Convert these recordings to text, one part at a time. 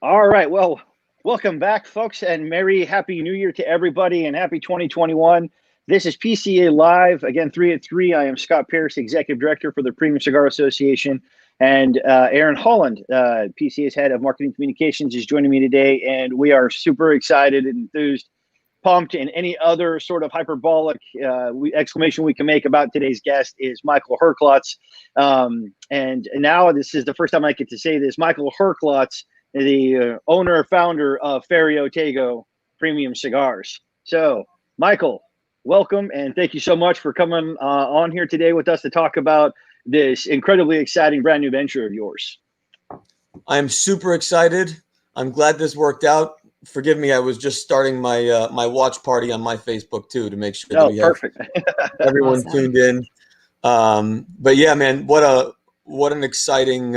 All right. Well, welcome back, folks, and Merry Happy New Year to everybody, and Happy 2021. This is PCA Live again, 3 at 3. I am Scott Pierce, Executive Director for the Premium Cigar Association, and Aaron Holland, PCA's Head of Marketing Communications, is joining me today, and we are super excited and enthused, pumped, and any other sort of hyperbolic exclamation we can make about today's guest is Michael Herklots. And now this is the first time I get to say this. Michael Herklots, the owner, founder of Ferio Tego Premium Cigars. So, Michael, welcome, and thank you so much for coming on here today with us to talk about this incredibly exciting brand new venture of yours. I'm super excited. I'm glad this worked out. Forgive me, I was just starting my my watch party on my Facebook too to make sure that we have everyone tuned in. But yeah, man, what an exciting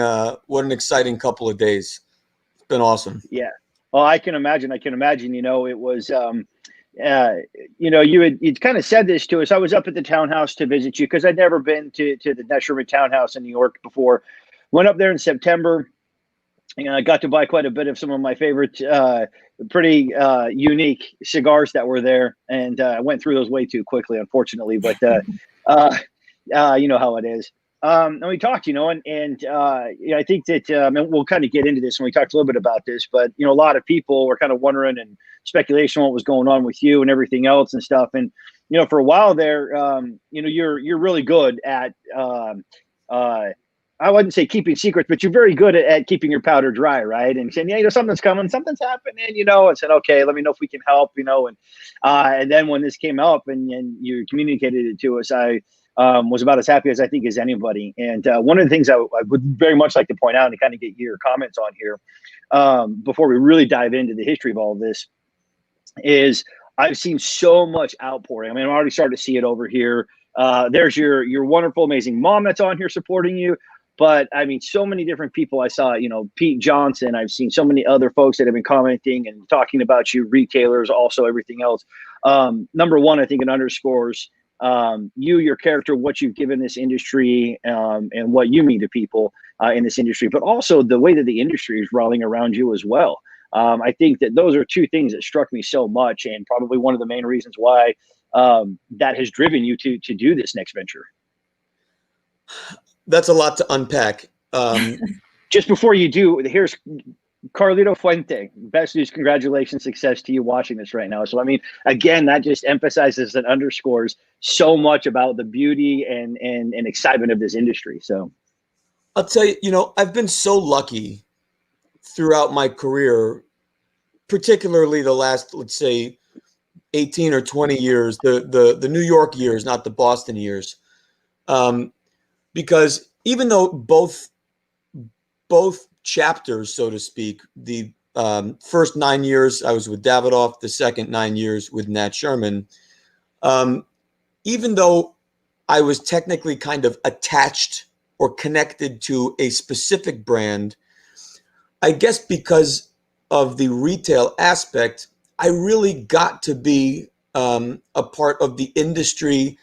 couple of days. It's been awesome. Yeah. Well, I can imagine. You know, it was you know, you'd kind of said this to us. I was up at the townhouse to visit you because I'd never been to the Nat Sherman townhouse in New York before. Went up there in September. You know, I got to buy quite a bit of some of my favorite, pretty unique cigars that were there, and I went through those way too quickly, unfortunately. But you know how it is. And we talked, you know, and yeah, I think that and we'll kind of get into this when we talked a little bit about this. But you know, a lot of people were kind of wondering and speculation what was going on with you and everything else and stuff. And you know, for a while there, you know, you're really good at. I wouldn't say keeping secrets, but you're very good at keeping your powder dry, right? And saying, yeah, you know, something's coming, something's happening, you know, and said, okay, let me know if we can help, you know. And then when this came up and you communicated it to us, I was about as happy as I think as anybody. And one of the things I would very much like to point out and kind of get your comments on here before we really dive into the history of all of this is I've seen so much outpouring. I mean, I'm already starting to see it over here. There's your wonderful, amazing mom that's on here supporting you. But I mean, so many different people I saw, you know, Pete Johnson, I've seen so many other folks that have been commenting and talking about you, retailers, also everything else. Number one, I think it underscores you, your character, what you've given this industry and what you mean to people in this industry, but also the way that the industry is rallying around you as well. I think that those are two things that struck me so much and probably one of the main reasons why that has driven you to do this next venture. That's a lot to unpack. Just before you do, here's Carlito Fuente. Best news, congratulations, success to you watching this right now. So, I mean, again, that just emphasizes and underscores so much about the beauty and excitement of this industry. So I'll tell you, you know, I've been so lucky throughout my career, particularly the last, let's say, 18 or 20 years, the New York years, not the Boston years. Because even though both chapters, so to speak, the first 9 years I was with Davidoff, the second 9 years with Nat Sherman, even though I was technically kind of attached or connected to a specific brand, I guess because of the retail aspect, I really got to be a part of the industry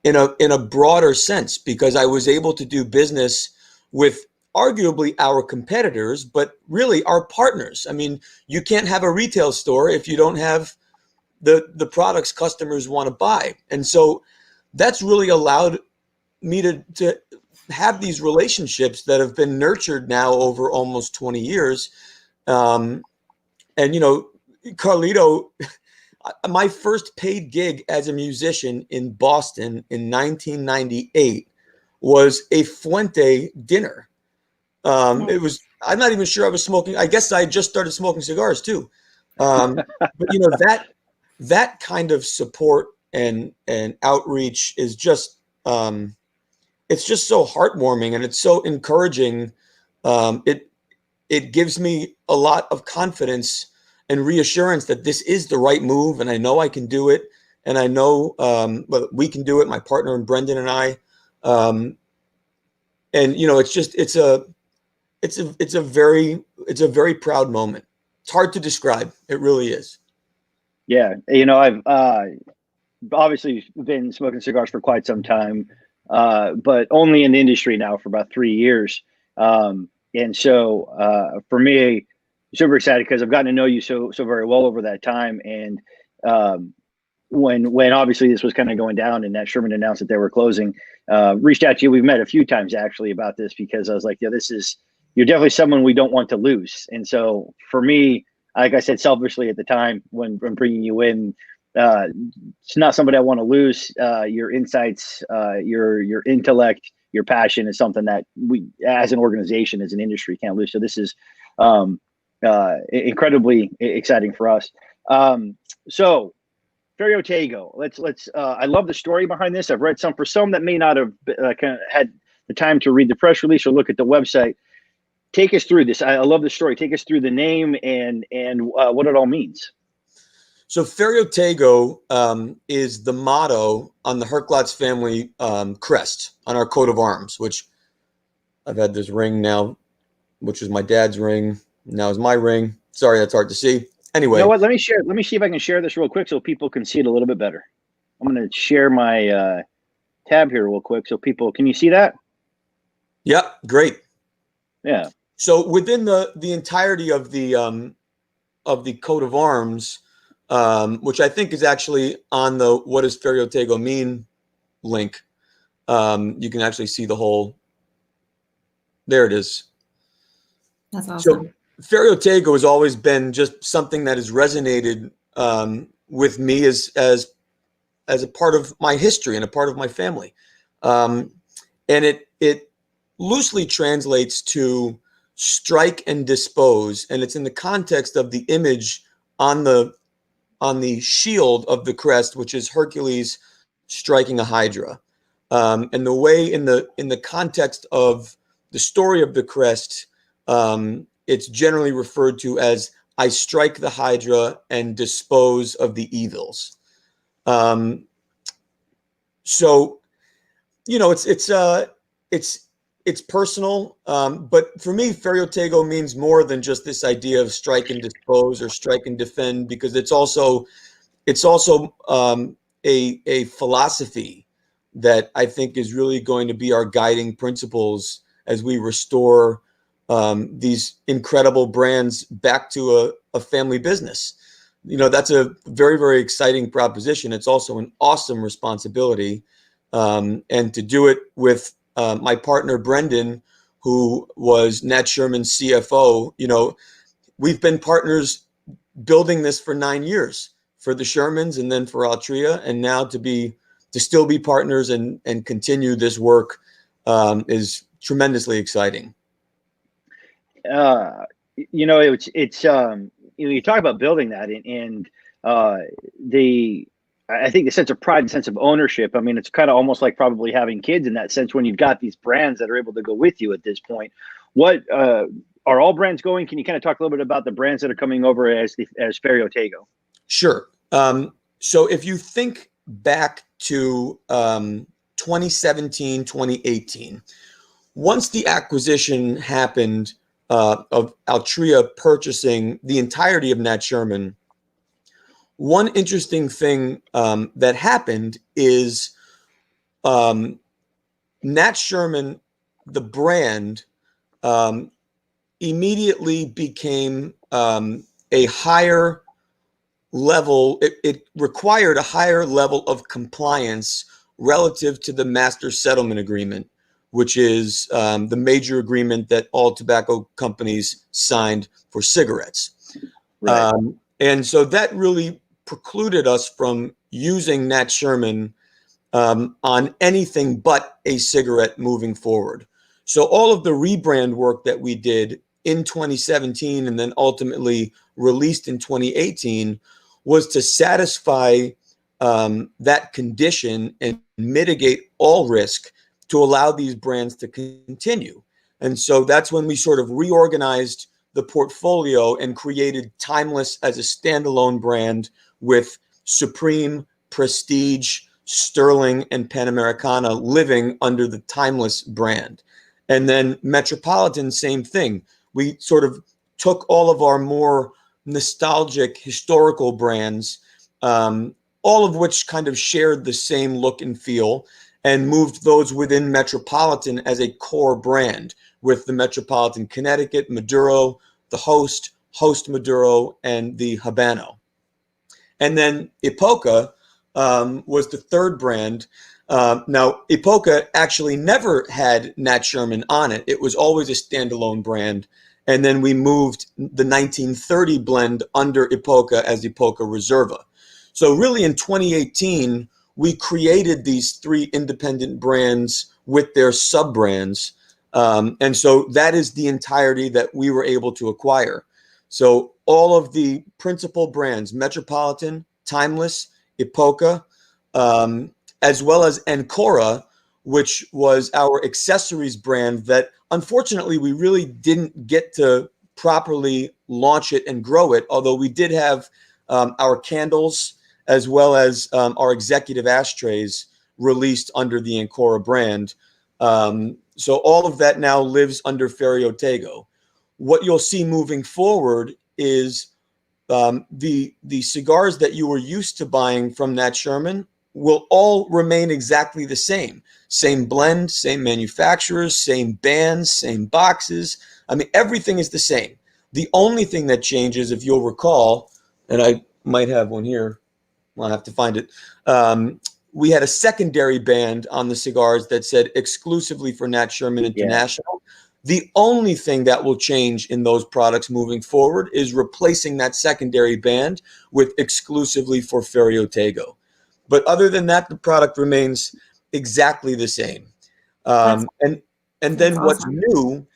in a broader sense, because I was able to do business with arguably our competitors, but really our partners. I mean, you can't have a retail store if you don't have the products customers want to buy. And so that's really allowed me to have these relationships that have been nurtured now over almost 20 years. And, you know, Carlito, my first paid gig as a musician in Boston in 1998 was a Fuente dinner. It was, I'm not even sure I was smoking. I guess I just started smoking cigars too. But you know, that kind of support and outreach is just, it's just so heartwarming and it's so encouraging. It gives me a lot of confidence and reassurance that this is the right move, and I know I can do it, and I know we can do it. My partner and Brendon and I, and you know, it's a very proud moment. It's hard to describe. It really is. Yeah, you know, I've obviously been smoking cigars for quite some time, but only in the industry now for about 3 years. And so for me, super excited because I've gotten to know you so very well over that time. And um, when obviously this was kind of going down and Nat Sherman announced that they were closing, reached out to you. We've met a few times actually about this because I was like, yeah, this is, you're definitely someone we don't want to lose. And so for me, like I said, selfishly at the time when bringing you in, uh, it's not somebody I want to lose. Your insights, your intellect, your passion is something that we, as an organization, as an industry, can't lose. So this is um, incredibly exciting for us. So Ferio Tego. Let's. I love the story behind this. I've read some. For some that may not have kind of had the time to read the press release or look at the website, take us through this. I love the story. Take us through the name and what it all means. So Ferio Tego is the motto on the Herklots family crest on our coat of arms, which I've had this ring now, which is my dad's ring. Now is my ring. Sorry, that's hard to see. Anyway, You know what? Let me share. Let me see if I can share this real quick so people can see it a little bit better. I'm going to share my tab here real quick so people can. You see that? Yep, great. Yeah. So within the entirety of the coat of arms, which I think is actually on the "What does Ferio Tego mean" link, you can actually see the whole. There it is. That's awesome. So Ferio Tego has always been just something that has resonated with me as a part of my history and a part of my family, and it loosely translates to strike and dispose, and it's in the context of the image on the shield of the crest, which is Hercules striking a hydra, and the way in the context of the story of the crest, it's generally referred to as "I strike the hydra and dispose of the evils." So, it's personal, but for me, Ferio Tego means more than just this idea of strike and dispose or strike and defend, because it's also a philosophy that I think is really going to be our guiding principles as we restore these incredible brands back to a family business. That's a very, very exciting proposition. It's also an awesome responsibility. And to do it with my partner, Brendon, who was Nat Sherman's CFO, we've been partners building this for 9 years for the Shermans and then for Altria. And now to still be partners and continue this work is tremendously exciting. You talk about building that and I think the sense of pride and sense of ownership. I mean, it's kind of almost like probably having kids in that sense when you've got these brands that are able to go with you at this point. What are all brands going? Can you kind of talk a little bit about the brands that are coming over as Ferio Tego? Sure. So if you think back to 2017, 2018, once the acquisition happened of Altria purchasing the entirety of Nat Sherman, one interesting thing that happened is Nat Sherman, the brand, immediately became a higher level. It required a higher level of compliance relative to the master settlement agreement, which is the major agreement that all tobacco companies signed for cigarettes. Right. And so that really precluded us from using Nat Sherman on anything but a cigarette moving forward. So all of the rebrand work that we did in 2017 and then ultimately released in 2018 was to satisfy that condition and mitigate all risk to allow these brands to continue. And so that's when we sort of reorganized the portfolio and created Timeless as a standalone brand with Supreme, Prestige, Sterling, and Panamericana living under the Timeless brand. And then Metropolitan, same thing. We sort of took all of our more nostalgic historical brands, all of which kind of shared the same look and feel, and moved those within Metropolitan as a core brand with the Metropolitan Connecticut, Maduro, the Host, Host Maduro, and the Habano. And then Epoca was the third brand. Now, Epoca actually never had Nat Sherman on it. It was always a standalone brand. And then we moved the 1930 blend under Epoca as Epoca Reserva. So really in 2018, we created these three independent brands with their sub-brands. And so that is the entirety that we were able to acquire. So all of the principal brands, Metropolitan, Timeless, Epoca, as well as Ancora, which was our accessories brand that unfortunately we really didn't get to properly launch it and grow it, although we did have our candles as well as our executive ashtrays released under the Ancora brand. So all of that now lives under Ferio Tego. What you'll see moving forward is the cigars that you were used to buying from Nat Sherman will all remain exactly the same. Same blend, same manufacturers, same bands, same boxes. I mean, everything is the same. The only thing that changes, if you'll recall, and I might have one here, I'll have to find it. We had a secondary band on the cigars that said exclusively for Nat Sherman International. Yeah. The only thing that will change in those products moving forward is replacing that secondary band with exclusively for Ferio Tego. But other than that, the product remains exactly the same. And then what's new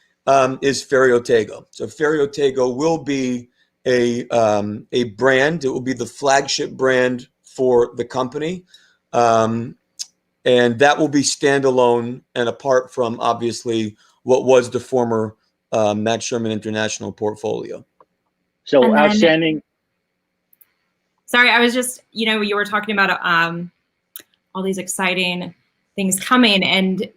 is Ferio Tego. So Ferio Tego will be a brand. It will be the flagship brand for the company. And that will be standalone and apart from, obviously, what was the former Nat Sherman International portfolio. So outstanding. Sorry, I was just, you were talking about all these exciting things coming, and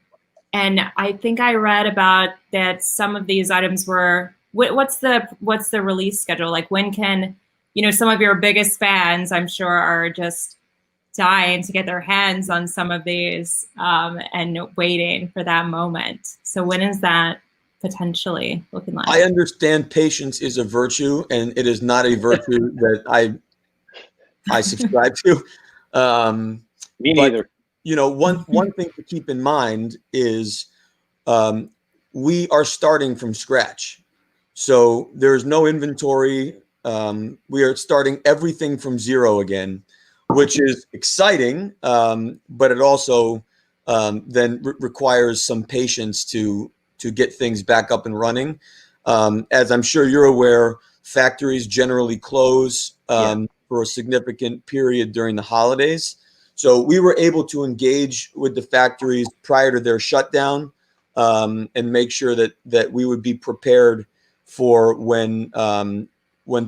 I think I read about that some of these items were, what's the release schedule? Like, when can, some of your biggest fans, I'm sure, are just dying to get their hands on some of these and waiting for that moment. So when is that potentially looking like? I understand patience is a virtue, and it is not a virtue that I subscribe to. Me neither. But, one thing to keep in mind is we are starting from scratch. So there's no inventory. We are starting everything from zero again, which is exciting, but it also then requires some patience to get things back up and running. As I'm sure you're aware, factories generally close for a significant period during the holidays. So we were able to engage with the factories prior to their shutdown and make sure that we would be prepared for when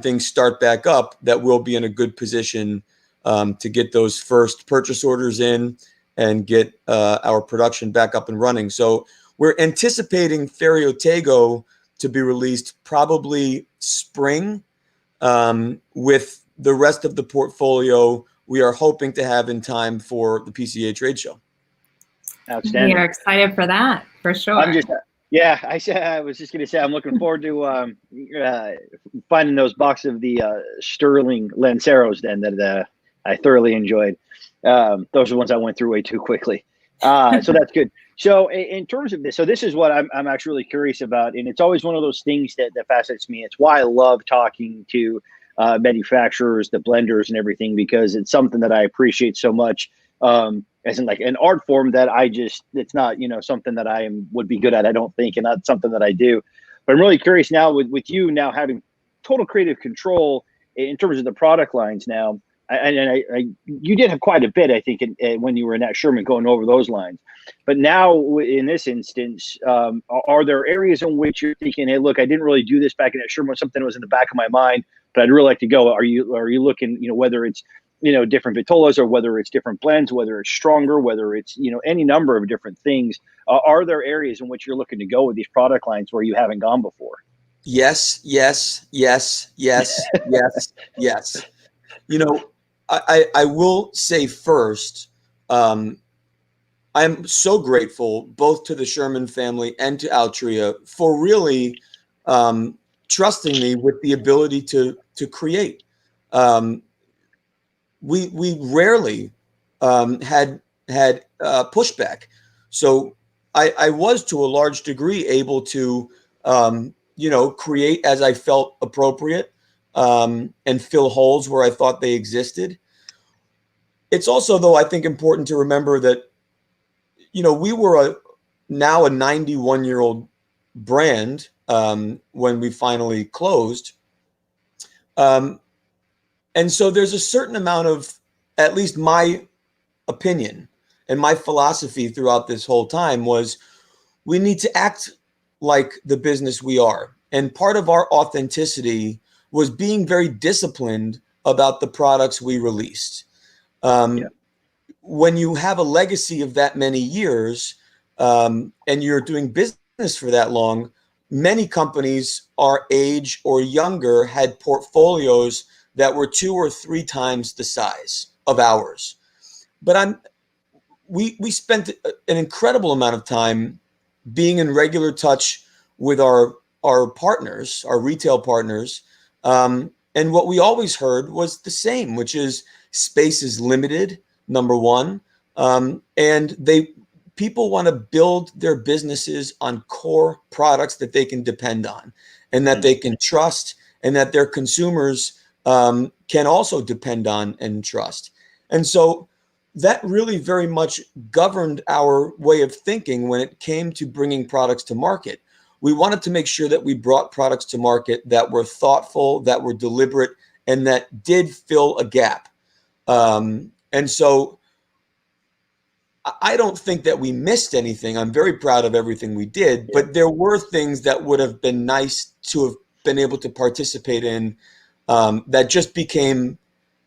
things start back up, that we'll be in a good position to get those first purchase orders in and get our production back up and running. So we're anticipating Ferio Tego to be released probably spring, with the rest of the portfolio we are hoping to have in time for the PCA trade show. Outstanding. We are excited for that, for sure. I was just going to say, I'm looking forward to finding those boxes of the Sterling Lanceros then that I thoroughly enjoyed. Those are the ones I went through way too quickly. So that's good. So in terms of this, so this is what I'm actually really curious about. And it's always one of those things that fascinates me. It's why I love talking to manufacturers, the blenders and everything, because it's something that I appreciate so much. As in like an art form that it's not, something that I would be good at, I don't think, and not something that I do. But I'm really curious now with you now having total creative control in terms of the product lines now. You did have quite a bit, I think, when you were in Nat Sherman going over those lines. But now in this instance, are there areas in which you're thinking, hey, look, I didn't really do this back in Nat Sherman, something was in the back of my mind, but I'd really like to go. Are you looking, whether it's, different vitolas or whether it's different blends, whether it's stronger, whether it's, any number of different things. Are there areas in which you're looking to go with these product lines where you haven't gone before? Yes, yes, yes, yes, yes, yes. I will say first, I'm so grateful both to the Sherman family and to Altria for really trusting me with the ability to create. We rarely had pushback, so I was to a large degree able to create as I felt appropriate, and fill holes where I thought they existed. It's also, though, I think important to remember that we were now a 91-year-old brand when we finally closed. And so there's a certain amount of, at least my opinion and my philosophy throughout this whole time was, we need to act like the business we are. And part of our authenticity was being very disciplined about the products we released. When you have a legacy of that many years, and you're doing business for that long, many companies our age or younger had portfolios that were 2 or 3 times the size of ours. But we spent an incredible amount of time being in regular touch with our partners, our retail partners. And what we always heard was the same, which is space is limited, number one. And people want to build their businesses on core products that they can depend on and that they can trust, and that their consumers can also depend on and trust. And so that really very much governed our way of thinking when it came to bringing products to market. We wanted to make sure that we brought products to market that were thoughtful, that were deliberate, and that did fill a gap. And so I don't think that we missed anything. I'm very proud of everything we did, but there were things that would have been nice to have been able to participate in, that just became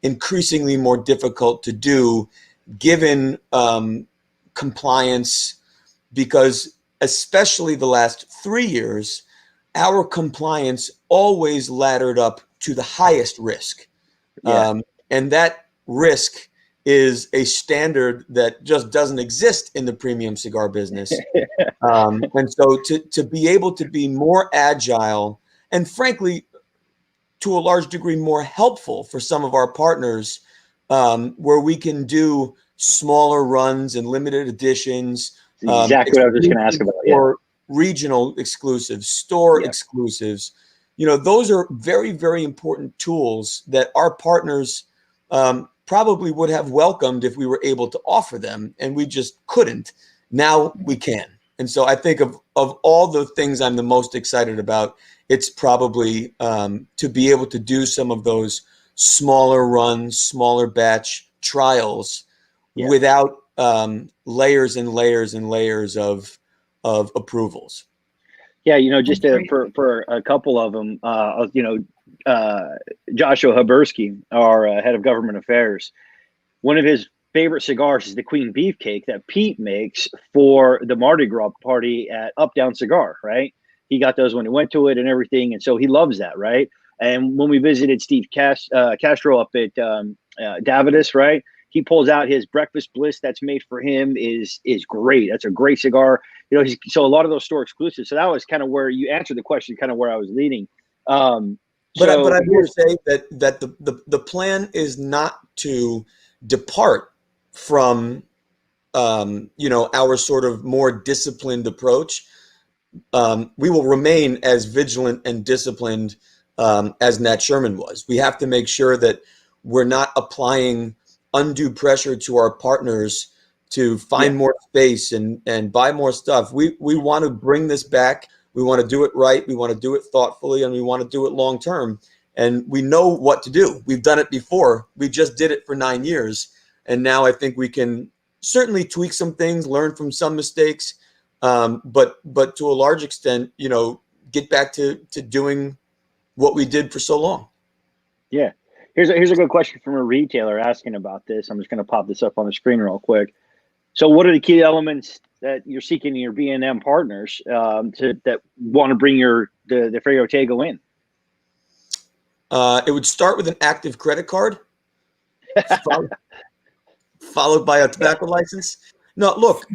increasingly more difficult to do given compliance, because especially the last 3 years, our compliance always laddered up to the highest risk. And that risk is a standard that just doesn't exist in the premium cigar business. And so to be able to be more agile and, frankly, to a large degree more helpful for some of our partners, where we can do smaller runs and limited editions. Exactly what I was just going to ask about. Or regional exclusives, store exclusives. Those are very, very important tools that our partners probably would have welcomed if we were able to offer them, and we just couldn't. Now we can. And so I think of all the things I'm the most excited about, it's probably to be able to do some of those smaller runs, smaller batch trials without layers and layers and layers of approvals. Yeah, just for a couple of them, Joshua Habersky, our head of government affairs, one of his favorite cigars is the Queen Beefcake that Pete makes for the Mardi Gras party at Up Down Cigar, right? He got those when he went to it and everything, and so he loves that, right? And when we visited Steve Castro up at Davidas, right, he pulls out his Breakfast Bliss that's made for him is great. That's a great cigar. So a lot of those store exclusives. So that was kind of where you answered the question, kind of where I was leading. But I will say that the plan is not to depart from our sort of more disciplined approach. We will remain as vigilant and disciplined as Nat Sherman was. We have to make sure that we're not applying undue pressure to our partners to find more space and buy more stuff. We want to bring this back. We want to do it right. We want to do it thoughtfully, and we want to do it long term. And we know what to do. We've done it before. We just did it for 9 years. And now I think we can certainly tweak some things, learn from some mistakes, but to a large extent, get back to doing what we did for so long. Yeah. Here's a good question from a retailer asking about this. I'm just going to pop this up on the screen real quick. So what are the key elements that you're seeking in your B&M partners that want to bring the Ferio Tego in? It would start with an active credit card, followed by a tobacco license. No, look,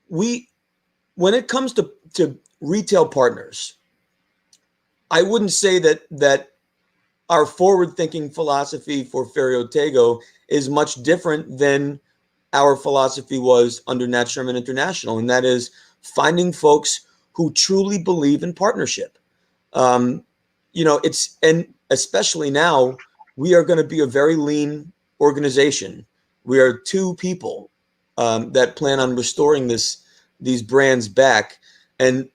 when it comes to retail partners, I wouldn't say that our forward-thinking philosophy for Ferio Tego is much different than our philosophy was under Nat Sherman International, and that is finding folks who truly believe in partnership. And especially now, we are going to be a very lean organization. We are 2 people that plan on restoring these brands back, and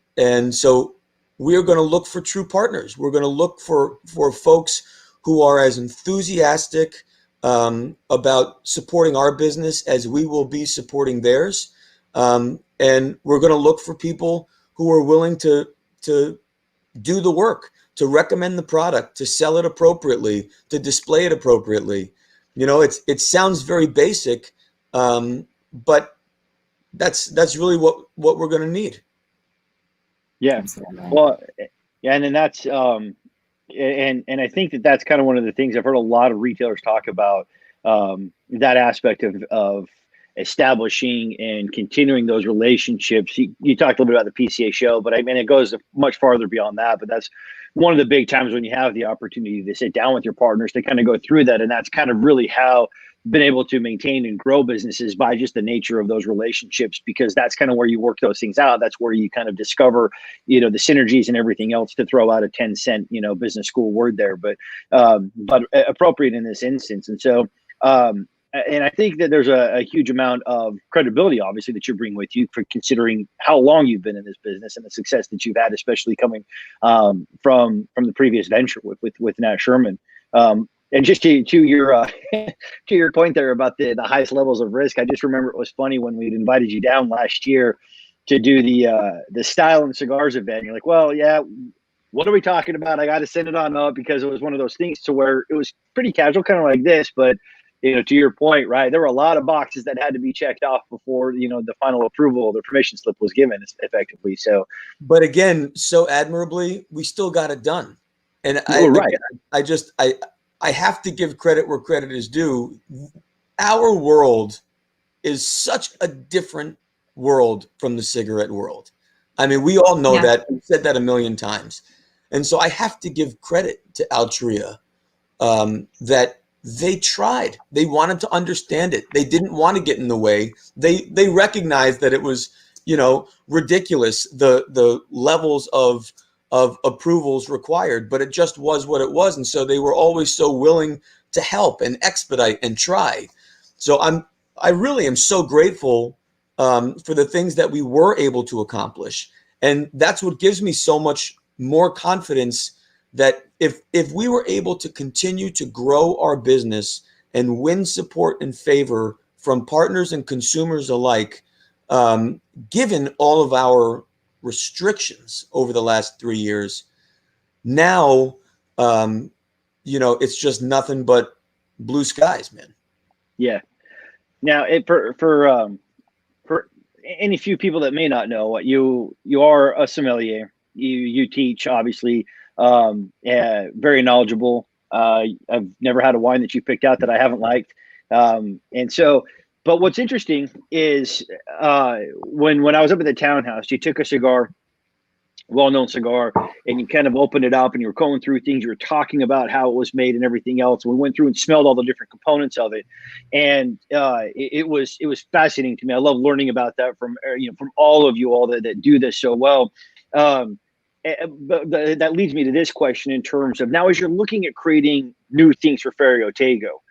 so we are going to look for true partners. We're going to look for folks who are as enthusiastic about supporting our business as we will be supporting theirs, and we're going to look for people who are willing to do the work, to recommend the product, to sell it appropriately, to display it appropriately. It sounds very basic, but that's really what we're going to need. Yeah. Well, yeah, and then that's and I think that's kind of one of the things I've heard a lot of retailers talk about, that aspect of establishing and continuing those relationships. You talked a little bit about the PCA show, but I mean, it goes much farther beyond that. But that's one of the big times when you have the opportunity to sit down with your partners to kind of go through that. And that's kind of really how I've been able to maintain and grow businesses, by just the nature of those relationships, because that's kind of where you work those things out. That's where you kind of discover, the synergies and everything else, to throw out a 10-cent, business school word there, but appropriate in this instance. And so, and I think that there's a huge amount of credibility, obviously, that you bring with you, for considering how long you've been in this business and the success that you've had, especially coming from the previous venture with Nat Sherman. And just to your to your point there about the highest levels of risk, I just remember it was funny when we'd invited you down last year to do the Style and Cigars event. You're like, well, yeah, what are we talking about? I got to send it on up, because it was one of those things to where it was pretty casual, kind of like this, but to your point, right, there were a lot of boxes that had to be checked off before, the final approval, the permission slip was given, effectively. So, but again, so admirably, we still got it done. And right. I have to give credit where credit is due. Our world is such a different world from the cigarette world. I mean, we all know that. We've said that a million times. And so I have to give credit to Altria, that they tried. They wanted to understand it. They didn't want to get in the way. They recognized that it was, ridiculous, the levels of approvals required, but it just was what it was. And so they were always so willing to help and expedite and try. So I really am so grateful for the things that we were able to accomplish. And that's what gives me so much more confidence that if we were able to continue to grow our business and win support and favor from partners and consumers alike, given all of our restrictions over the last 3 years, now, it's just nothing but blue skies, man. Yeah. Now, for any few people that may not know, you are a sommelier. You teach, obviously, very knowledgeable. I've never had a wine that you picked out that I haven't liked. And so, but what's interesting is when I was up at the townhouse, you took a cigar, well-known cigar, and you kind of opened it up and you were going through things. You were talking about how it was made and everything else. We went through and smelled all the different components of it, and it was fascinating to me. I love learning about that from all of you all that do this so well. But that leads me to this question in terms of, now as you're looking at creating new things for Ferio Tego,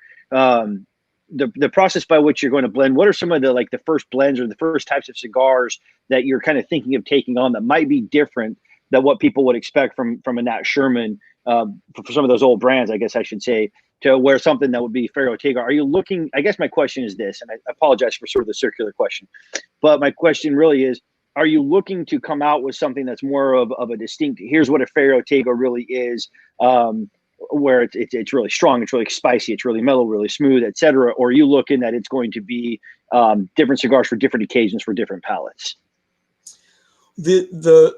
the process by which you're going to blend, what are some of the first blends or the first types of cigars that you're kind of thinking of taking on that might be different than what people would expect from a Nat Sherman, for some of those old brands, I guess I should say, to where something that would be Ferio Tego? Are you looking, I guess my question is this, and I apologize for sort of the circular question, but my question really is, are you looking to come out with something that's more of a distinct, here's what a Ferio Tego really is, where it's really strong, it's really spicy, it's really mellow, really smooth, etc.? Or are you looking that it's going to be different cigars for different occasions, for different palates? The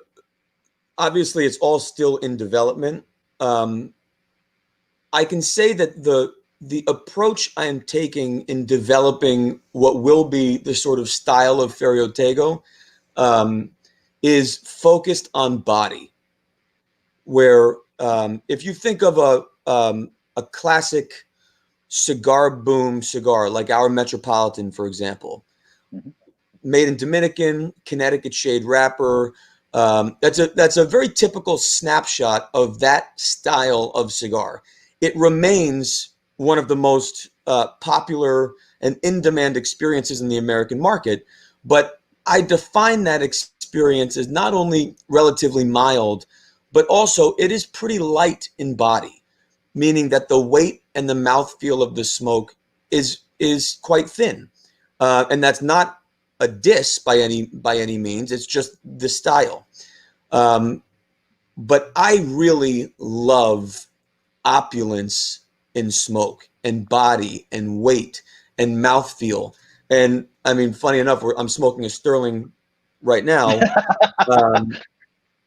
obviously it's all still in development. I can say that the approach I am taking in developing what will be the sort of style of Ferio Tego is focused on body, where if you think of a classic cigar boom cigar, like our Metropolitan, for example, Mhm. made in Dominican, Connecticut shade wrapper. That's a very typical snapshot of that style of cigar. It remains one of the most popular and in-demand experiences in the American market, but I define that experience as not only relatively mild, but also it is pretty light in body, meaning that the weight and the mouthfeel of the smoke is quite thin, and that's not a diss by any means. It's just the style. Um, but I really love opulence in smoke and body and weight and mouthfeel. And I mean, funny enough, I'm smoking a Sterling right now. Um,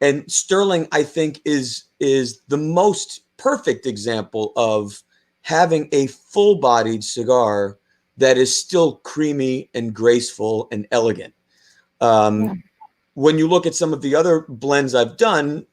and Sterling, I think, is the most perfect example of having a full-bodied cigar that is still creamy and graceful and elegant. Yeah. When you look at some of the other blends I've done,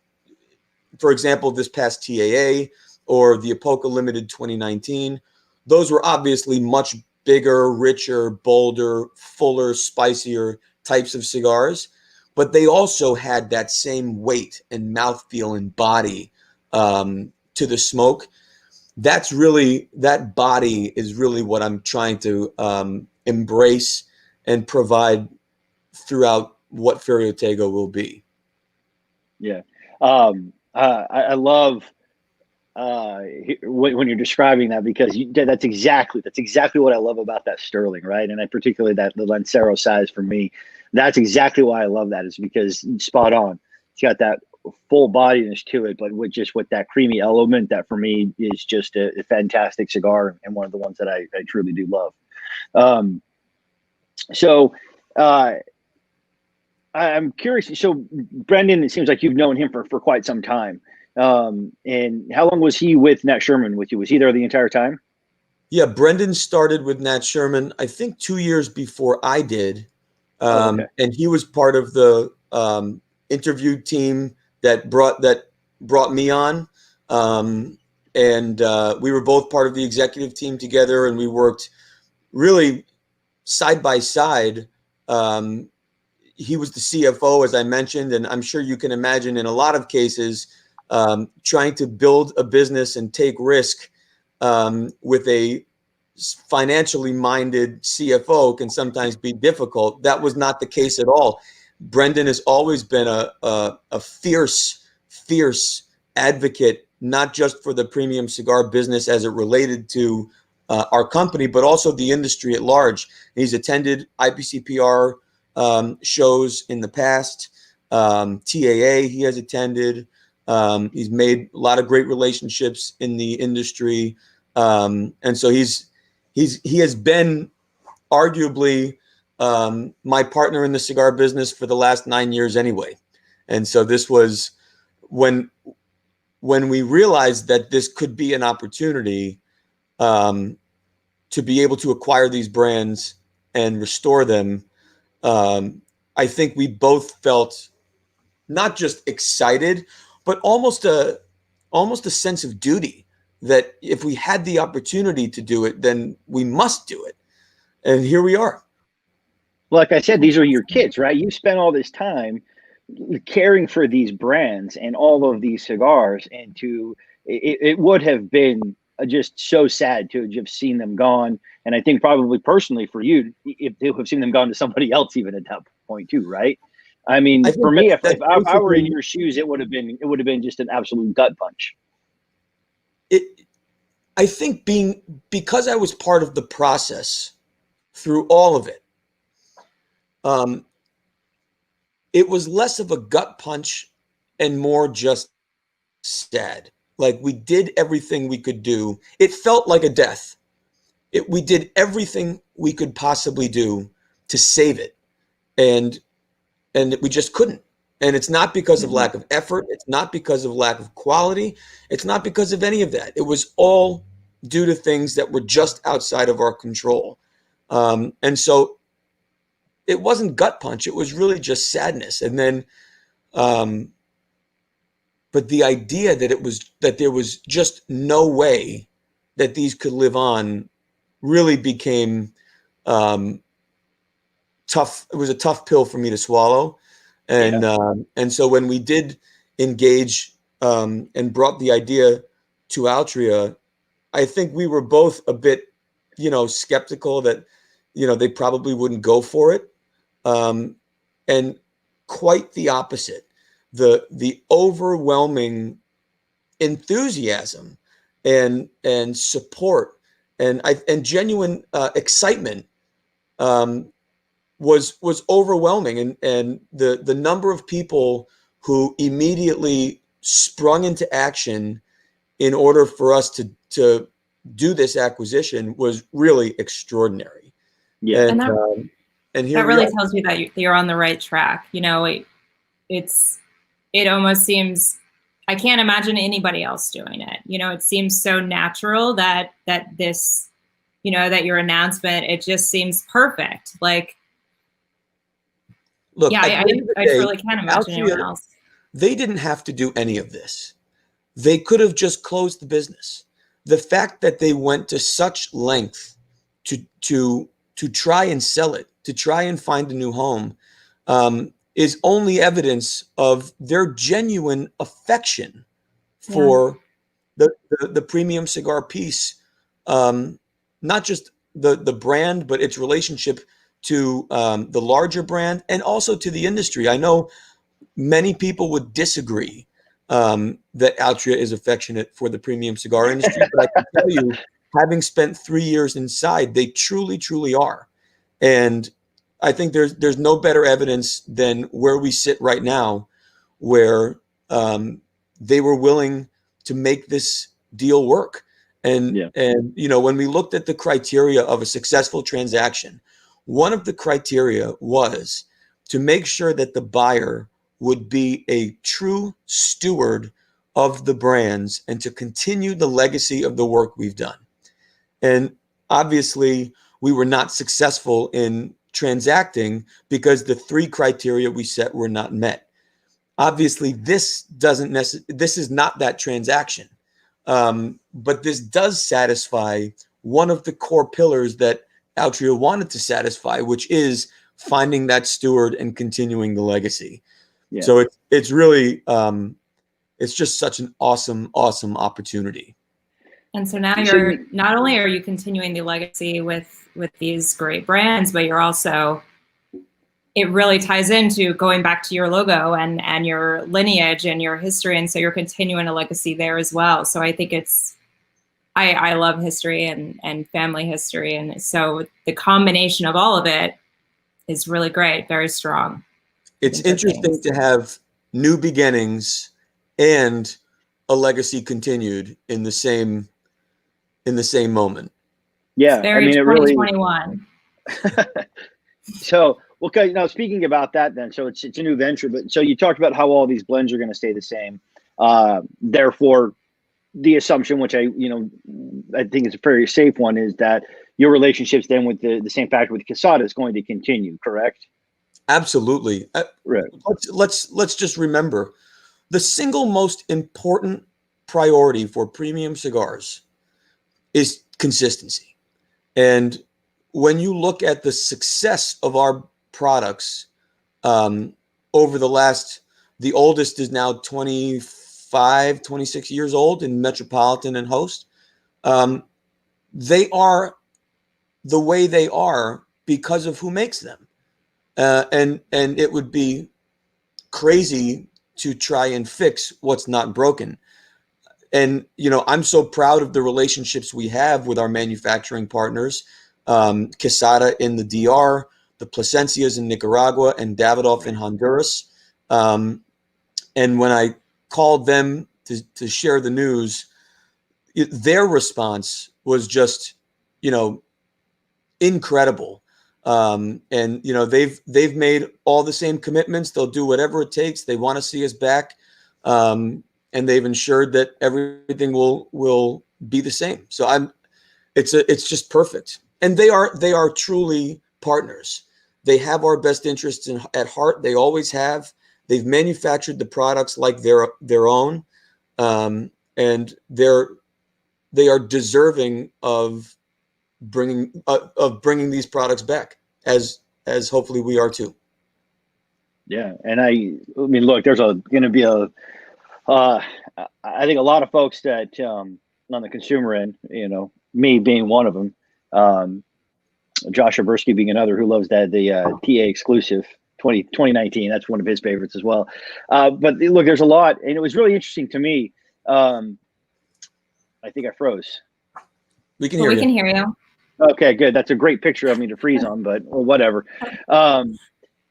for example, this past TAA or the Apoca Limited 2019, those were obviously much bigger, richer, bolder, fuller, spicier types of cigars, but they also had that same weight and mouthfeel and body to the smoke. That body is really what I'm trying to embrace and provide throughout what Ferio Tego will be. Yeah. I love when you're describing that, because that's exactly what I love about that Sterling, right? And I particularly the Lancero size for me. That's exactly why I love that, is because spot on. It's got that full bodiness to it, but with that creamy element that for me is just a fantastic cigar, and one of the ones that I truly do love. Um, so uh, I'm curious. So Brendon, it seems like you've known him for quite some time. And how long was he with Nat Sherman with you? Was he there the entire time? Yeah, Brendon started with Nat Sherman, I think 2 years before I did. Oh, okay. And he was part of the interview team that brought me on. And we were both part of the executive team together, and we worked really side by side. Um, he was the CFO, as I mentioned, and I'm sure you can imagine in a lot of cases, trying to build a business and take risk with a financially minded CFO can sometimes be difficult. That was not the case at all. Brendon has always been a fierce advocate, not just for the premium cigar business as it related to our company, but also the industry at large. He's attended IPCPR shows in the past. TAA he has attended. He's made a lot of great relationships in the industry, and so he has been arguably my partner in the cigar business for the last 9 years anyway. And so this was when we realized that this could be an opportunity to be able to acquire these brands and restore them. I think we both felt not just excited, but almost a sense of duty that if we had the opportunity to do it, then we must do it. And here we are. Like I said, these are your kids, right? You spent all this time caring for these brands and all of these cigars, and it would have been just so sad to have just seen them gone. And I think probably personally for you, if they have seen them gone to somebody else, even at that point too, right? I I mean, think for me, if that's I were in basically your shoes, it would have been just an absolute gut punch. it. I think because I was part of the process through all of it, um, it was less of a gut punch and more just sad. Like we did everything we could do. It felt like a death. We did everything we could possibly do to save it, and we just couldn't. And it's not because of Mm-hmm. lack of effort. It's not because of lack of quality. It's not because of any of that. It was all due to things that were just outside of our control. And so it wasn't gut punch. It was really just sadness. And then But the idea that there was just no way that these could live on really became tough. It was a tough pill for me to swallow. And so when we did engage and brought the idea to Altria, I think we were both a bit, skeptical that, they probably wouldn't go for it. And quite the opposite. The overwhelming enthusiasm and support and genuine excitement was overwhelming, and the number of people who immediately sprung into action in order for us to do this acquisition was really extraordinary. Yeah. And here that really tells you that you're on the right track. It almost seems, I can't imagine anybody else doing it. It seems so natural that this, that your announcement, it just seems perfect. Like, look, yeah, I truly can't imagine anyone else. They didn't have to do any of this. They could have just closed the business. The fact that they went to such length to try and sell it, to try and find a new home, is only evidence of their genuine affection for the premium cigar piece, not just the brand, but its relationship to the larger brand and also to the industry. I know many people would disagree that Altria is affectionate for the premium cigar industry, but I can tell you, having spent 3 years inside, they truly, truly are. And I think there's no better evidence than where we sit right now, where they were willing to make this deal work. And when we looked at the criteria of a successful transaction, one of the criteria was to make sure that the buyer would be a true steward of the brands and to continue the legacy of the work we've done. And obviously, we were not successful in transacting because the 3 criteria we set were not met. Obviously, this is not that transaction, but this does satisfy one of the core pillars that Altria wanted to satisfy, which is finding that steward and continuing the legacy. Yeah. So it's really it's just such an awesome opportunity. And so now you're not only are you continuing the legacy with these great brands, but you're also, it really ties into going back to your logo and your lineage and your history. And so you're continuing a legacy there as well. So I think I love history and family history. And so the combination of all of it is really great, very strong. It's interesting to have new beginnings and a legacy continued in the same moment. Yeah, it's very 2021. So, okay, now speaking about that, then, so it's a new venture, but so you talked about how all these blends are going to stay the same. Therefore, the assumption, which I think is a very safe one, is that your relationships then with the same factory with Quesada is going to continue, correct? Absolutely. Right. Let's just remember the single most important priority for premium cigars is consistency. And when you look at the success of our products over the oldest is now 25, 26 years old in Metropolitan and Host. They are the way they are because of who makes them. And it would be crazy to try and fix what's not broken. And, I'm so proud of the relationships we have with our manufacturing partners, Quesada in the DR, the Plasencias in Nicaragua, and Davidoff in Honduras. And when I called them to share the news, their response was just, incredible. And they've made all the same commitments. They'll do whatever it takes. They want to see us back. And they've ensured that everything will be the same. So it's just perfect. And they are truly partners. They have our best interests at heart. They always have. They've manufactured the products like their own, and they are deserving of bringing these products back, as hopefully we are too. Yeah, and I mean, look, there's going to be I think a lot of folks that on the consumer end, me being one of them, Josh Abersky being another who loves the TA exclusive 2019. That's one of his favorites as well. But look, there's a lot, and it was really interesting to me. I think I froze. We can hear you. We can hear you. Okay, good. That's a great picture of me to freeze on, but whatever.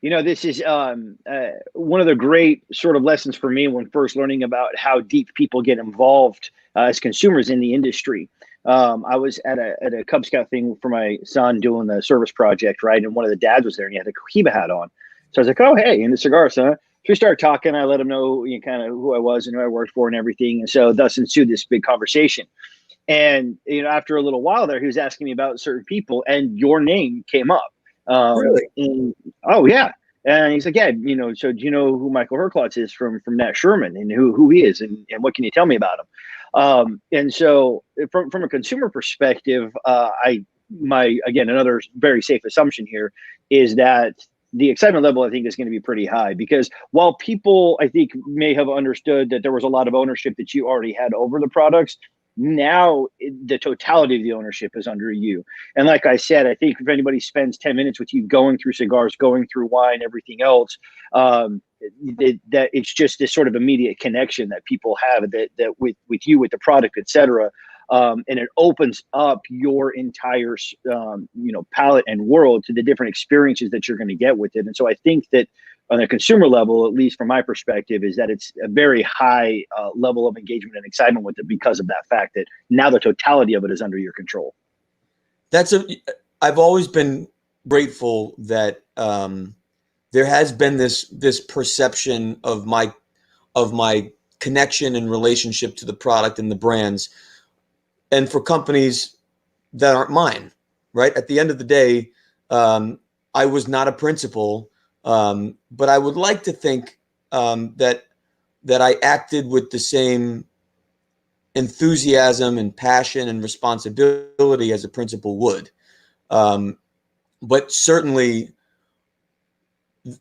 This is one of the great sort of lessons for me when first learning about how deep people get involved as consumers in the industry. I was at a Cub Scout thing for my son doing the service project, right? And one of the dads was there and he had a Cohiba hat on. So I was like, oh, hey, in the cigar, son. So we started talking. I let him know kind of who I was and who I worked for and everything. And so thus ensued this big conversation. And, after a little while there, he was asking me about certain people and your name came up. Really? And, oh, yeah. And he's like, yeah, so do you know who Michael Herklots is from Nat Sherman and who he is and what can you tell me about him? And so from a consumer perspective, again, another very safe assumption here is that the excitement level, I think, is going to be pretty high because while people, I think, may have understood that there was a lot of ownership that you already had over the products, now the totality of the ownership is under you. And like I said, I think if anybody spends 10 minutes with you going through cigars, going through wine, everything else, that it's just this sort of immediate connection that people have that with you, with the product, et cetera. And it opens up your entire, palette and world to the different experiences that you're going to get with it. And so I think that on a consumer level, at least from my perspective, is that it's a very high level of engagement and excitement with it because of that fact that now the totality of it is under your control. I've always been grateful that there has been this perception of my connection and relationship to the product and the brands, and for companies that aren't mine, right? At the end of the day, I was not a principal. But I would like to think that I acted with the same enthusiasm and passion and responsibility as a principal would. But certainly,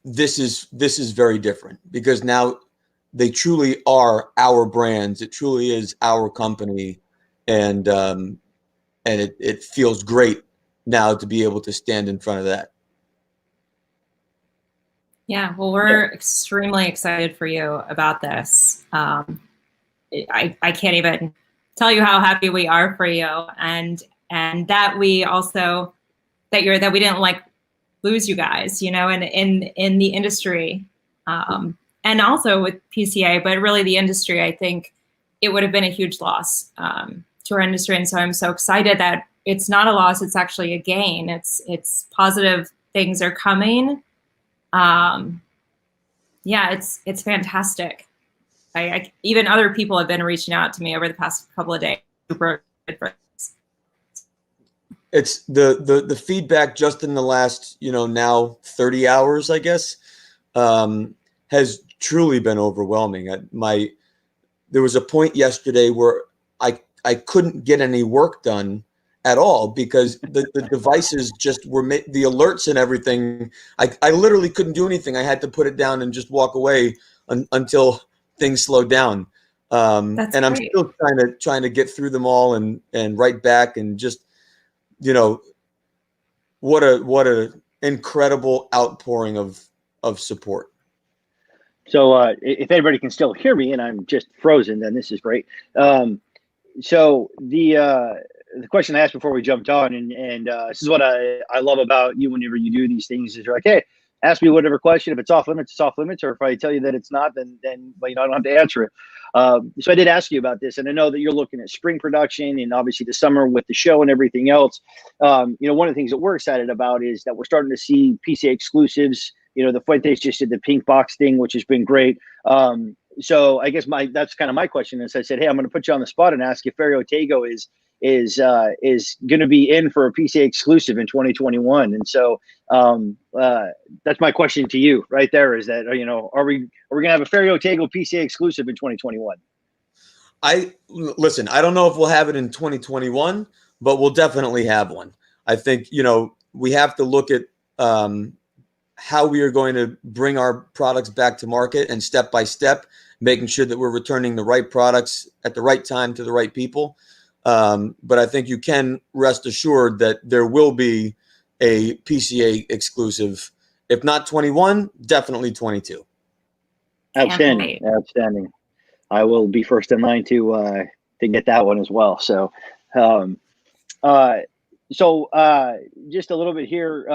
this is very different because now they truly are our brands. It truly is our company, and it feels great now to be able to stand in front of that. Yeah, well, we're extremely excited for you about this. I can't even tell you how happy we are for you, and that we also that we didn't lose you guys, and in the industry, and also with PCA, but really the industry. I think it would have been a huge loss to our industry, and so I'm so excited that it's not a loss; it's actually a gain. It's positive things are coming. It's fantastic. Even other people have been reaching out to me over the past couple of days. It's the feedback just in the last, now 30 hours, I guess, has truly been overwhelming. There was a point yesterday where I couldn't get any work done at all because the devices just were the alerts and everything. I literally couldn't do anything. I had to put it down and just walk away until things slowed down. And great. I'm still trying to get through them all and write back and just, what a incredible outpouring of support. So if anybody can still hear me and I'm just frozen, then this is great. So the question I asked before we jumped on, and this is what I love about you whenever you do these things, is you're like, hey, ask me whatever question. If it's off limits, it's off limits. Or if I tell you that it's not, then I don't have to answer it. So I did ask you about this, and I know that you're looking at spring production and obviously the summer with the show and everything else. One of the things that we're excited about is that we're starting to see PCA exclusives. The Fuentes just did the pink box thing, which has been great. So I guess that's kind of my question. Is I said, hey, I'm going to put you on the spot and ask if Ferio Tego going to be in for a PCA exclusive in 2021. And so that's my question to you right there, is that, are we going to have a Ferio Tego PCA exclusive in 2021? Listen, I don't know if we'll have it in 2021, but we'll definitely have one. I think, we have to look at how we are going to bring our products back to market, and step by step, making sure that we're returning the right products at the right time to the right people. But I think you can rest assured that there will be a PCA exclusive, if not 21, definitely 22. Outstanding. Outstanding. I will be first in line to get that one as well. So, just a little bit here.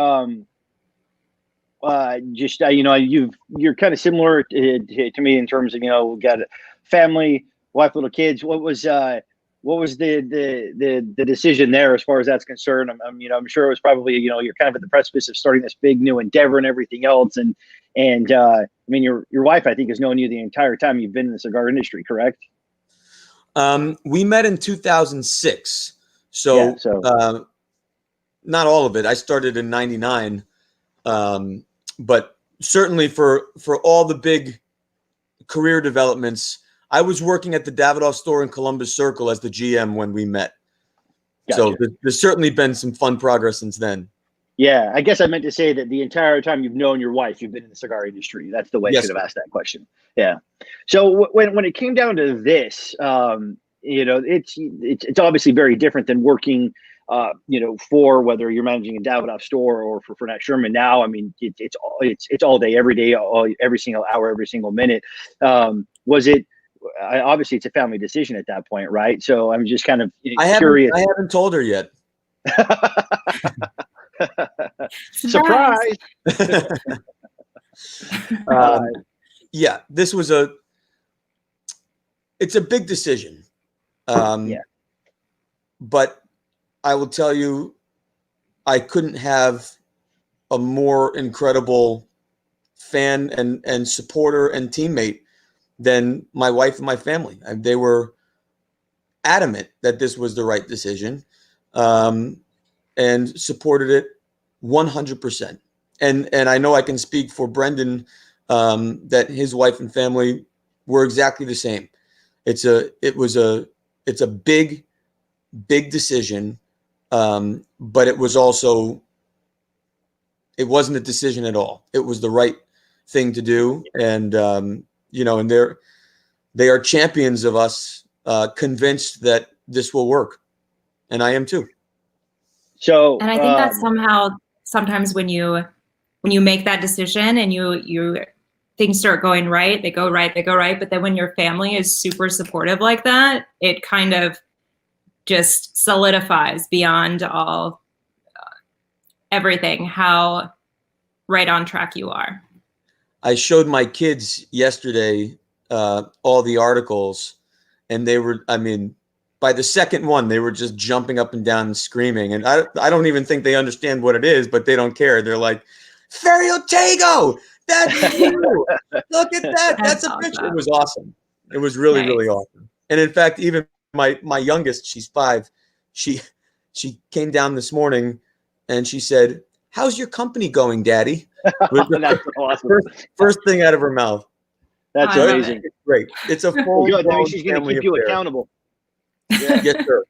You're kind of similar to me in terms of, got a family, wife, little kids. What was the decision there as far as that's concerned? I'm sure it was probably, you're kind of at the precipice of starting this big new endeavor and everything else. And your wife, I think, has known you the entire time you've been in the cigar industry, correct? We met in 2006. So not all of it. I started in 99. But certainly for all the big career developments, I was working at the Davidoff store in Columbus Circle as the GM when we met. Gotcha. So there's certainly been some fun progress since then. Yeah, I guess I meant to say that the entire time you've known your wife, you've been in the cigar industry. That's the way I should have asked that question. Yeah. So when it came down to this, it's obviously very different than working, for whether you're managing a Davidoff store or for Nat Sherman now. I mean, it's all day, every day, every single hour, every single minute. Obviously it's a family decision at that point, right? So I'm just kind of curious. I haven't told her yet. Surprise. Yeah, this was it's a big decision. But I will tell you, I couldn't have a more incredible fan and supporter and teammate than my wife and my family. And they were adamant that this was the right decision, and supported it 100%. And I know I can speak for Brendon, that his wife and family were exactly the same. It's a big decision. But it wasn't a decision at all. It was the right thing to do. And, and they are champions of us, convinced that this will work. And I am too. So, and I think that sometimes when you make that decision and you things start going right, they go right. But then when your family is super supportive like that, it kind of just solidifies beyond all everything how right on track you are. I showed my kids yesterday all the articles, and they were, by the second one, they were just jumping up and down and screaming. And I don't even think they understand what it is, but they don't care. They're like, Ferio Tego, that's you. Look at that. That's a picture. It was awesome. It was really, really awesome. And in fact, even my youngest, she's 5, she came down this morning and she said, "How's your company going, Daddy?" That's awesome. First thing out of her mouth. That's amazing. It's great. It's a full. Good. I mean, she's going to keep you accountable. Yeah. Yes, sir.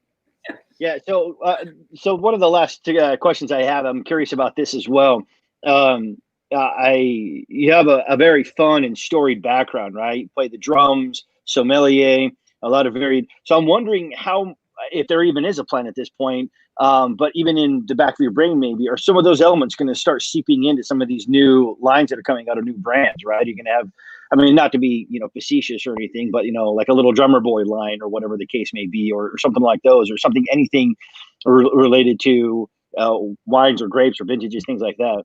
Yeah. So one of the last questions I have, I'm curious about this as well. You have a very fun and storied background, right? You play the drums, sommelier, a lot of varied. So I'm wondering how, if there even is a plan at this point, but even in the back of your brain, maybe, are some of those elements going to start seeping into some of these new lines that are coming out of new brands, right? You're going to have, not to be, facetious or anything, but, like a little drummer boy line or whatever the case may be, or something like those, or anything related to wines or grapes or vintages, things like that.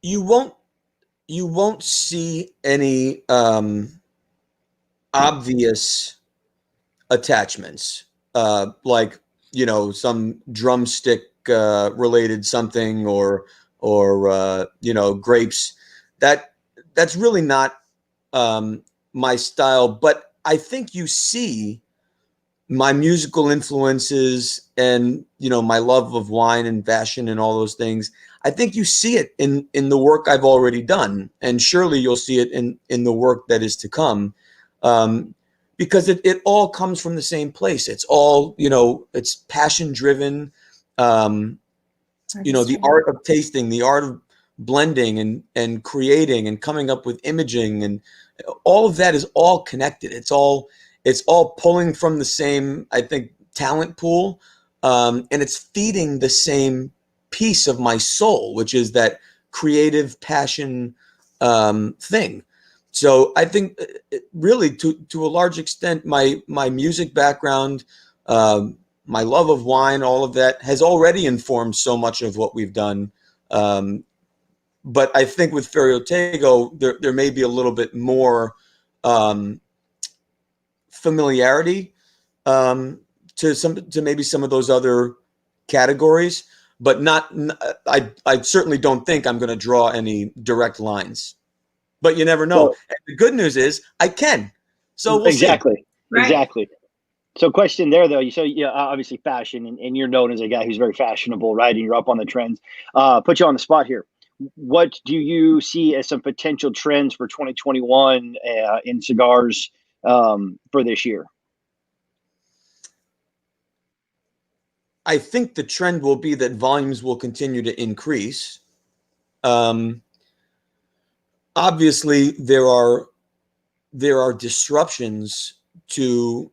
You won't see any obvious attachments, like some drumstick related something or grapes. That's really not my style. But I think you see my musical influences and, my love of wine and fashion and all those things, I think you see it in the work I've already done, and surely you'll see it in the work that is to come, because it all comes from the same place. It's all, it's passion driven. The art of tasting, the art of blending and creating and coming up with imaging, and all of that is all connected. It's all pulling from the same, I think, talent pool, and it's feeding the same piece of my soul, which is that creative passion thing. So I think really to a large extent, my music background, my love of wine, all of that has already informed so much of what we've done. But I think with Ferio Tego, there may be a little bit more familiarity to maybe some of those other categories, but I certainly don't think I'm going to draw any direct lines. But you never know. Well, and the good news is I can. So we'll see. Exactly. So question there though, obviously fashion, and you're known as a guy who's very fashionable, right? And you're up on the trends. Put you on the spot here. What do you see as some potential trends for 2021 in cigars for this year? I think the trend will be that volumes will continue to increase. Obviously, there are disruptions to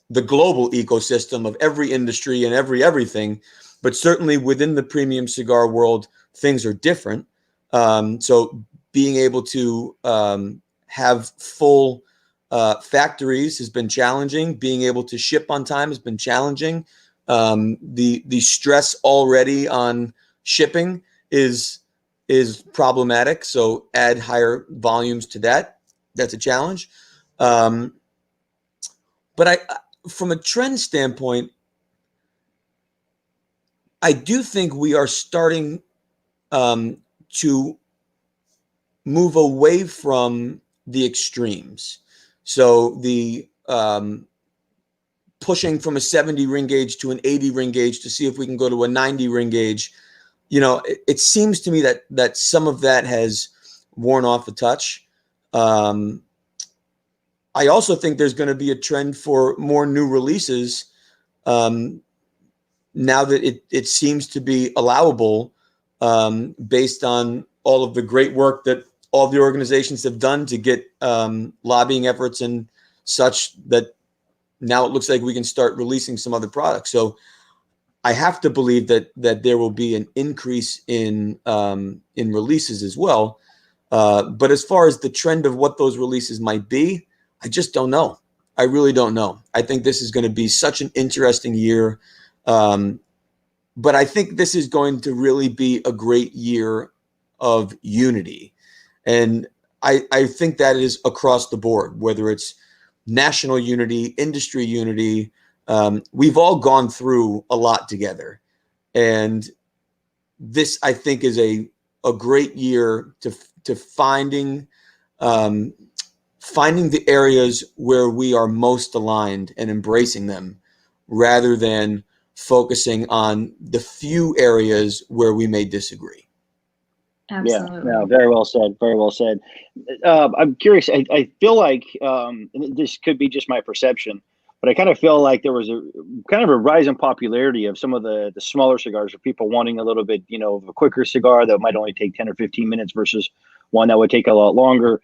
the global ecosystem of every industry and everything, but certainly within the premium cigar world, things are different. So being able to have full factories has been challenging. Being able to ship on time has been challenging. The stress already on shipping is problematic. So add higher volumes to that. That's a challenge. But from a trend standpoint, I do think we are starting to move away from the extremes. So the pushing from a 70 ring gauge to an 80 ring gauge to see if we can go to a 90 ring gauge. It seems to me that some of that has worn off a touch. I also think there's going to be a trend for more new releases now that it seems to be allowable based on all of the great work that all the organizations have done to get lobbying efforts and such, that now it looks like we can start releasing some other products. So I have to believe that there will be an increase in releases as well. But as far as the trend of what those releases might be, I just don't know. I really don't know. I think this is going to be such an interesting year. But I think this is going to really be a great year of unity. And I think that is across the board, whether it's national unity, industry unity. We've all gone through a lot together. And this, I think, is a great year to finding the areas where we are most aligned and embracing them, rather than focusing on the few areas where we may disagree. Absolutely. Yeah, no, very well said. Very well said. I'm curious. I feel like and this could be just my perception, but I kind of feel like there was a kind of a rise in popularity of some of the smaller cigars, or people wanting a little bit, of a quicker cigar that might only take 10 or 15 minutes versus one that would take a lot longer.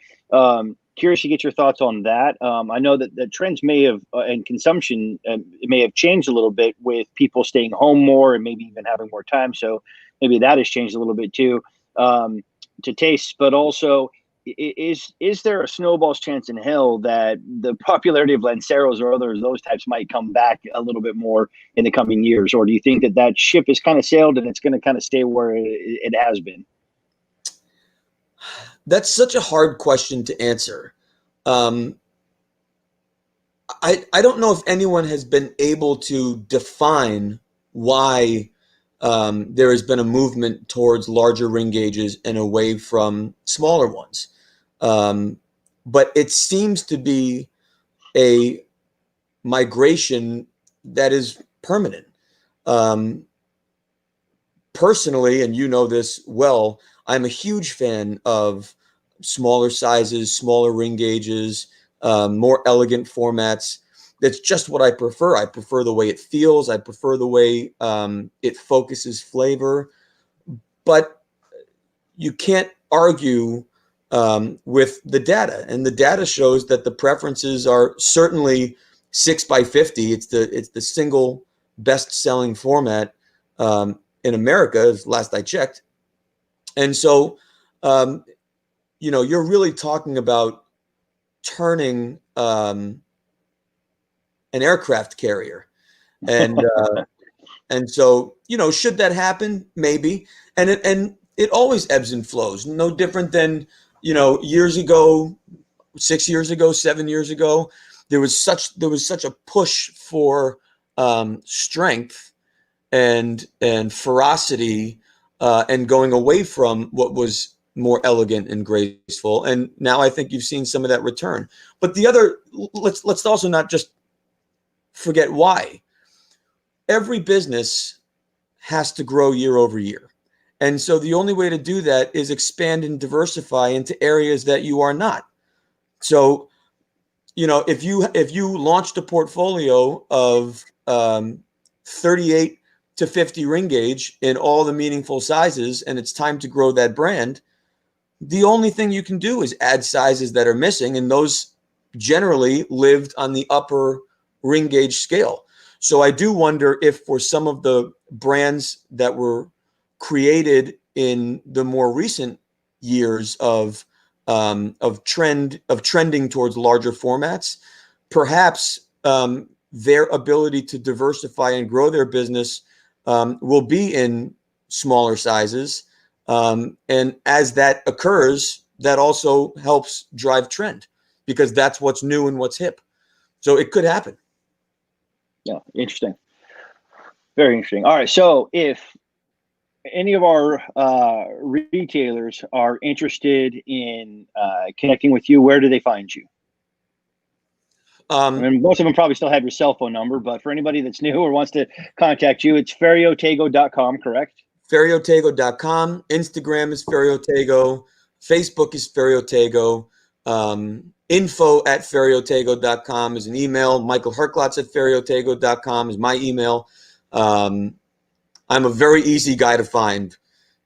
Curious to get your thoughts on that. I know that the trends may have and consumption it may have changed a little bit with people staying home more and maybe even having more time. So maybe that has changed a little bit too to taste. But also, is there a snowball's chance in hell that the popularity of Lanceros or those types might come back a little bit more in the coming years? Or do you think that ship is kind of sailed and it's going to kind of stay where it has been? That's such a hard question to answer. I don't know if anyone has been able to define why there has been a movement towards larger ring gauges and away from smaller ones. But it seems to be a migration that is permanent. Personally, and you know this well, I'm a huge fan of smaller sizes, smaller ring gauges, more elegant formats. That's just what I prefer. I prefer the way it feels. I prefer the way it focuses flavor. But you can't argue with the data, and the data shows that the preferences are certainly 6x50. It's the single best-selling format in America, as last I checked. And so, you're really talking about turning an aircraft carrier, and so should that happen? Maybe, and it always ebbs and flows. No different than years ago, 6 years ago, 7 years ago. There was such a push for strength and ferocity, and going away from what was more elegant and graceful. And now I think you've seen some of that return. But let's also not just forget why. Every business has to grow year over year. And so the only way to do that is expand and diversify into areas that you are not. So, if you launched a portfolio of 38 to 50 ring gauge in all the meaningful sizes, and it's time to grow that brand, the only thing you can do is add sizes that are missing, and those generally lived on the upper ring gauge scale. So I do wonder if for some of the brands that were created in the more recent years of trending towards larger formats, perhaps their ability to diversify and grow their business will be in smaller sizes. And as that occurs, that also helps drive trend, because that's what's new and what's hip. So it could happen. Yeah, interesting. Very interesting. All right, so if any of our retailers are interested in connecting with you, where do they find you? I mean, most of them probably still have your cell phone number, but for anybody that's new or wants to contact you, it's feriotego.com, correct? Feriotego.com. Instagram is Ferio Tego. Facebook is Ferio Tego. Info@feriotego.com is an email. Michael Herklots at feriotego.com is my email. I'm a very easy guy to find,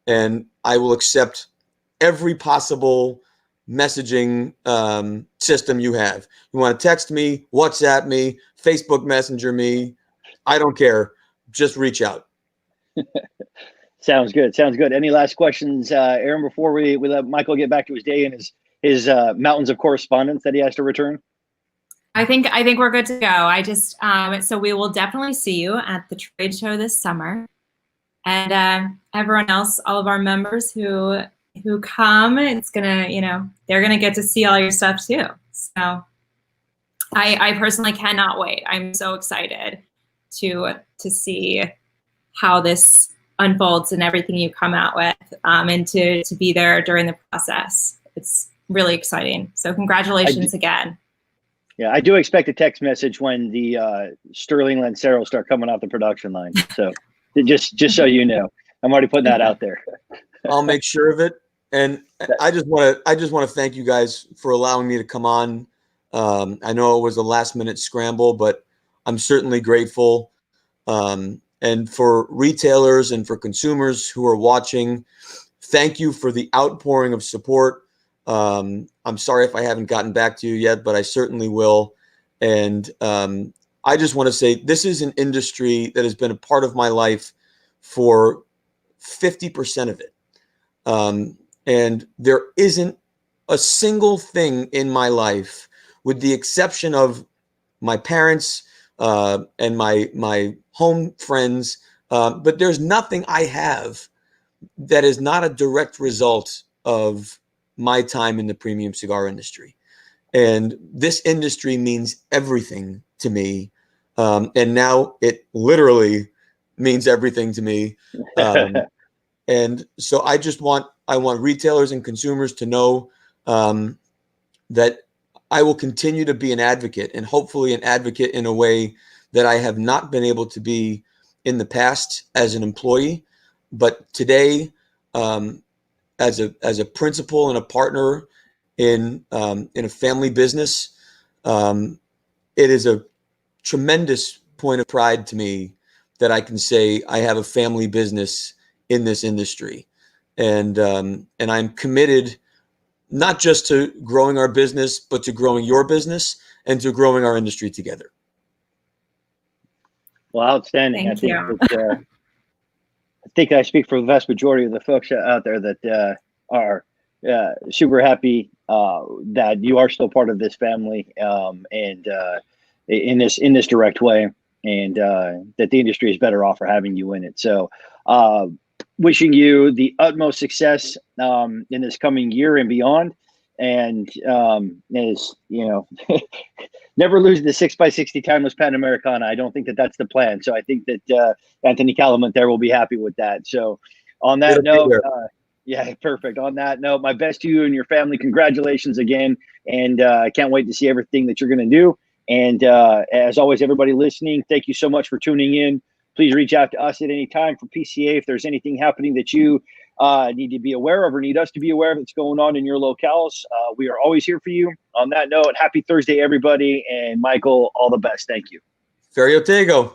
and I will accept every possible messaging system you have. You want to text me, WhatsApp me, Facebook Messenger me, I don't care. Just reach out. Sounds good. Sounds good. Any last questions, Aaron, before we let Michael get back to his day and his mountains of correspondence that he has to return? I think we're good to go. I just so we will definitely see you at the trade show this summer, and everyone else, all of our members who come, it's gonna, they're gonna get to see all your stuff too. So I personally cannot wait. I'm so excited to see how this unfolds and everything you come out with, and to be there during the process. It's really exciting. So congratulations again. Yeah, I do expect a text message when the Sterling Lancero start coming off the production line. So just so you know, I'm already putting that out there. I'll make sure of it. And I just want to thank you guys for allowing me to come on. I know it was a last minute scramble, but I'm certainly grateful. And for retailers and for consumers who are watching, thank you for the outpouring of support. I'm sorry if I haven't gotten back to you yet, but I certainly will. And I just want to say this is an industry that has been a part of my life for 50% of it. And there isn't a single thing in my life, with the exception of my parents and my home friends, but there's nothing I have that is not a direct result of my time in the premium cigar industry. And this industry means everything to me. And now it literally means everything to me. And so I want retailers and consumers to know that I will continue to be an advocate, and hopefully an advocate in a way that I have not been able to be in the past as an employee. But today, as a principal and a partner in a family business, it is a tremendous point of pride to me that I can say I have a family business in this industry, and I'm committed not just to growing our business, but to growing your business and to growing our industry together. Well, outstanding. Thank you. I think I speak for the vast majority of the folks out there that are super happy that you are still part of this family, and in this direct way, and that the industry is better off for having you in it. So, wishing you the utmost success in this coming year and beyond. And as you know, never lose the 6x60 timeless Pan Americana. I don't think that that's the plan. So I think that Anthony Calumet there will be happy with that. So on that note, yeah, perfect. On that note, my best to you and your family. Congratulations again. And I can't wait to see everything that you're going to do. And as always, everybody listening, thank you so much for tuning in. Please reach out to us at any time for PCA if there's anything happening that you need to be aware of or need us to be aware of that's going on in your locales. We are always here for you. On that note, happy Thursday, everybody. And Michael, all the best. Thank you. Ferio Tego.